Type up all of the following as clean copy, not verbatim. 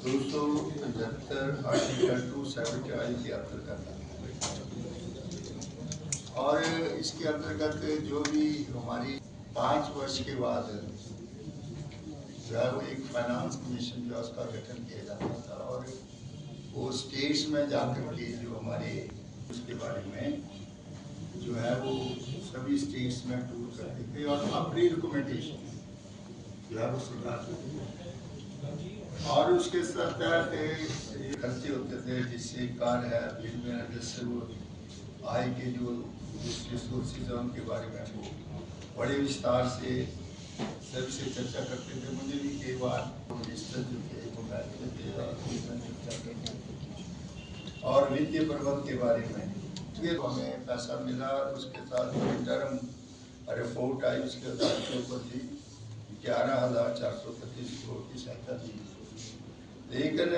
275 article 270 के अंतर्गत और इसके अंतर्गत जो भी हमारी 5 वर्ष के बाद जो है वो एक फाइनेंस कमीशन जो है उसका गठन किया जाता था और वो स्टेट्स में जाकर के जो हमारे उसके बारे में जो है वो सभी स्टेट्स में टूर करते थे और अपनी रिकमेंडेशन जो है वो सुधारते थे और उसके तहत खर्चे होते थे जिससे कार है जिससे वो आय के जो दूसरे सोर्सेज हैं उनके बारे में वो बड़े विस्तार से सबसे चर्चा करते थे। मुझे भी कई बार मिनिस्टर जो थे वो बैठते थे और चर्चा करते थे और वित्तीय प्रबंध के बारे में फिर हमें पैसा मिला। उसके साथ इंटरम रिपोर्ट आई, उसके आधार के ऊपर भी 11,435 करोड़ की सहायता दी। लेकिन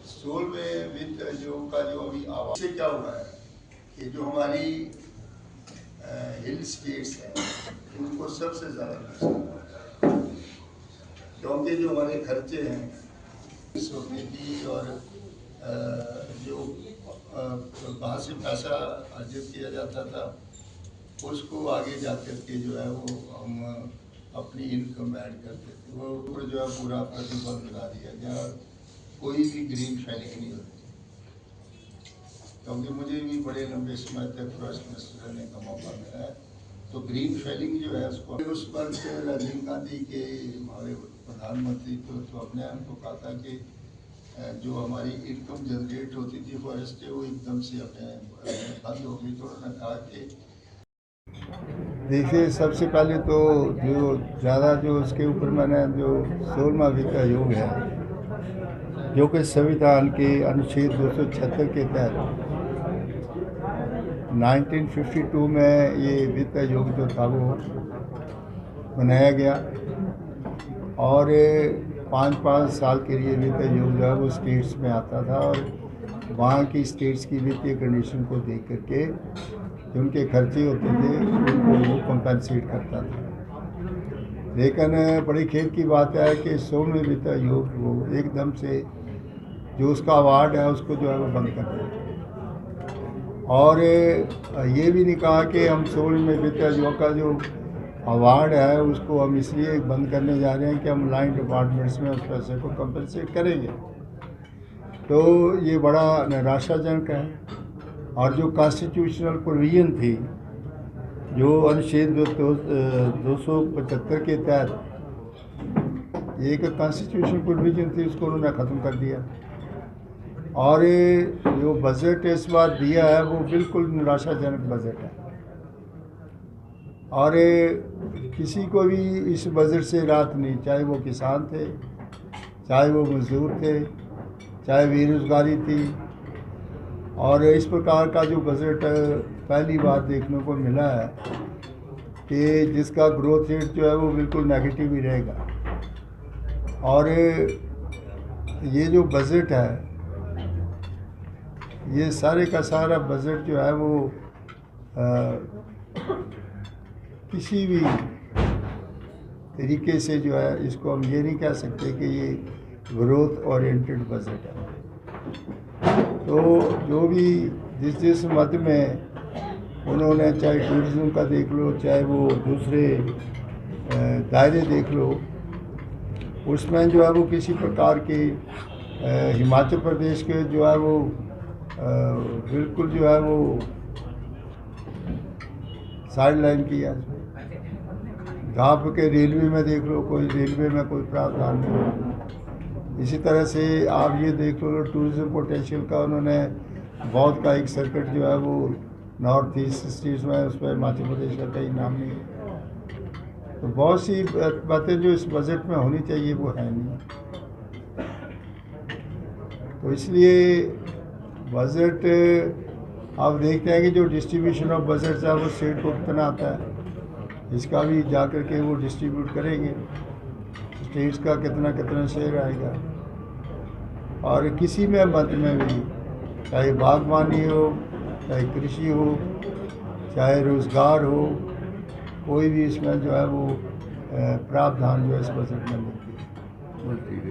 16वें वित्त आयोग का जो अभी आवाज से क्या हुआ है कि जो हमारी हिल स्टेट्स हैं उनको सबसे ज़्यादा नुकसान, क्योंकि जो हमारे खर्चे हैं होती थी और जो वहाँ से पैसा अर्जित किया जाता था उसको आगे जाकर के जो है वो हम अपनी इनकम ऐड करते थे। वो ऊपर जो है पूरा प्रतिबंध लगा दिया गया, कोई भी ग्रीन शेयरिंग नहीं होती। क्योंकि मुझे भी बड़े लंबे समय तक फॉरेस्ट मिनिस्टर रहने का मौका मिला है, तो ग्रीन शेयरिंग जो है उसको उस पर राजीव गांधी के हमारे प्रधानमंत्री तो अपने उनको कहा था कि जो हमारी इनकम जनरेट होती थी फॉरेस्ट से वो एकदम से अपने बंद हो गई। तो उन्होंने कहा कि देखिए, सबसे पहले तो जो ज़्यादा जो उसके ऊपर मैंने जो 16वां वित्त आयोग है जो कि संविधान के अनुच्छेद 276 के तहत 1952 में ये वित्त आयोग जो था वो बनाया गया और 5-5 साल के लिए वित्त आयोग जो है वो स्टेट्स में आता था और वहाँ की स्टेट्स की वित्तीय कंडीशन को देख करके जो उनके खर्चे होते थे उनको वो कंपनसेट करता था। लेकिन बड़ी खेद की बात है कि 16वें वित्त आयोग वो एकदम से जो उसका अवार्ड है उसको जो है वो बंद कर दिया और ये भी नहीं कहा कि हम 16वें वित्त आयोग का जो अवार्ड है उसको हम इसलिए बंद करने जा रहे हैं कि हम लाइन डिपार्टमेंट्स में उस पैसे को कंपनसेट करेंगे। तो ये बड़ा निराशाजनक है। और जो कॉन्स्टिट्यूशनल प्रोविज़न थी जो अनुच्छेद 275 के तहत एक कॉन्स्टिट्यूशनल प्रोविज़न थी उसको उन्होंने ख़त्म कर दिया और जो बजट इस बार दिया है वो बिल्कुल निराशाजनक बजट है और किसी को भी इस बजट से राहत नहीं, चाहे वो किसान थे, चाहे वो मजदूर थे, चाहे बेरोजगारी थी। और इस प्रकार का जो बजट पहली बार देखने को मिला है कि जिसका ग्रोथ रेट जो है वो बिल्कुल नेगेटिव ही रहेगा। और ये जो बजट है ये सारे का सारा बजट जो है वो किसी भी तरीके से जो है इसको हम ये नहीं कह सकते कि ये ग्रोथ ओरिएंटेड बजट है। तो जो भी जिस मद में उन्होंने चाहे टूरिज़्म का देख लो चाहे वो दूसरे दायरे देख लो, उसमें जो है वो किसी प्रकार के हिमाचल प्रदेश के जो है वो बिल्कुल जो है वो साइड लाइन किया। जहाँ पर के रेलवे में देख लो, कोई रेलवे में कोई प्रावधान नहीं। इसी तरह से आप ये देख लो टूरिज़्म पोटेंशियल का उन्होंने बहुत का एक सर्किट जो है वो नॉर्थ ईस्ट स्टेट्स में उस पर हिमाचल प्रदेश का कहीं नाम नहीं है। तो बहुत सी बातें जो इस बजट में होनी चाहिए वो है नहीं। तो इसलिए बजट आप देखते हैं कि जो डिस्ट्रीब्यूशन ऑफ बजट है वो स्टेट को कितना आता है, इसका भी जा कर के वो डिस्ट्रीब्यूट करेंगे, स्टेट्स का कितना कितना शेयर आएगा। और किसी में मत में भी चाहे बागवानी हो, चाहे कृषि हो, चाहे रोज़गार हो, कोई भी इसमें जो है वो प्रावधान जो है इस बजट में मिलती है।